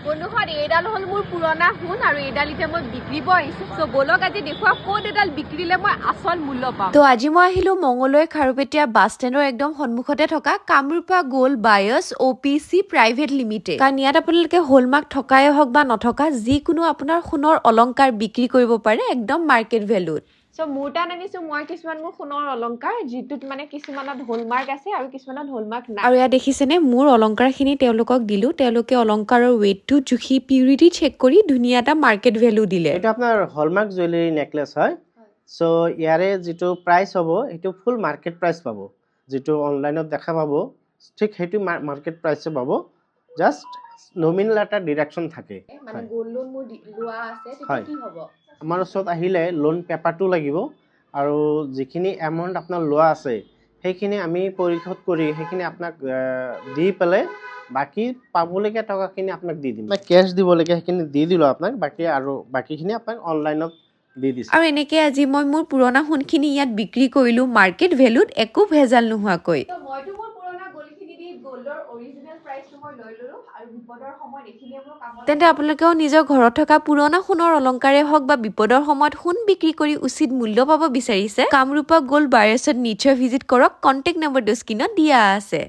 বন্ধুখন এইডাল হ'ল মোৰ পুৰণা সোণ আৰু এইডাল এতিয়া মই বিক্ৰীব আহিছোঁ চ' বলক আজি দেখুৱা ক'ত এডাল বিক্ৰীলে মই আচল মূল্য পাম তো আজি মই আহিলোঁ মঙলদৈ খাৰুপেটীয়া বাছ ষ্টেণ্ডৰ একদম সন্মুখতে থকা Kamrupa gold buyers OPC private limited কাৰণ ইয়াত আপোনালোকে হলমাৰ্ক থকাই হওক বা নথকা যিকোনো আপোনাৰ সোণৰ অলংকাৰ বিক্ৰী কৰিব পাৰে একদম মাৰ্কেট ভেলুত চ' মোৰ তাত আনিছোঁ মই কিছুমান মোৰ সোণৰ অলংকাৰ যিটোত মানে কিছুমানত হলমাৰ্ক আছে আৰু কিছুমানত হলমাৰ্ক নাই আৰু ইয়াত দেখিছেনে মোৰ অলংকাৰখিনি তেওঁলোকক দিলোঁ তেওঁলোকে অলংকাৰৰ ৱেইটটো জুখি পিউৰিটি চেক কৰি ধুনীয়া এটা মাৰ্কেট ভেলু দিলে এটা আপোনাৰ হলমাৰ্ক জুৱেলাৰী নেকলেছ হয় চ' ইয়াৰে যিটো প্ৰাইচ হ'ব এইটো ফুল মাৰ্কেট প্ৰাইচ পাব যিটো অনলাইনত দেখা পাব ঠিক সেইটো মাৰ্কেট প্ৰাইচে পাব জাষ্ট নমিনেল এটা ডিডাকশ্যন থাকে মানে গোল্ড লোন মোৰ লোৱা আছে তেতিয়া কি হ'ব আমাৰ ওচৰত আহিলে লোন পেপাৰটো লাগিব আৰু যিখিনি এমাউণ্ট আপোনাৰ লোৱা আছে সেইখিনি আমি পৰিশোধ কৰি সেইখিনি আপোনাক দি পেলাই বাকি পাবলগীয়া টকাখিনি আপোনাক দি দিম কেছ দিবলগীয়া সেইখিনি দি দিলোঁ আপোনাক বাকীখিনি আপোনাক অনলাইনত দি দিছোঁ আৰু এনেকৈ আজি মই মোৰ পুৰণা সোণখিনি ইয়াত বিক্ৰী কৰিলোঁ মাৰ্কেট ভেলুত একো ভেজাল নোহোৱাকৈ মইতো মোৰ পুৰণা গ'ল্ডখিনি দি গ'ল্ডৰ অৰিজিনেল প্ৰাইচটো মই লৈ ল'লোঁ আৰু বিপদৰ সময়ত এইখিনিয়ে মোৰ কামত তেন্তে আপোনালোকেও নিজৰ ঘৰত থকা পুৰণা সোণৰ অলংকাৰে হওক বা বিপদৰ সময়ত সোণ বিক্ৰী কৰি উচিত মূল্য পাব বিচাৰিছে কামৰূপা গ'ল্ড বায়াৰ্ছত নিশ্চয় ভিজিট কৰক কণ্টেক্ট নম্বৰটো স্ক্ৰীনত দিয়া আছে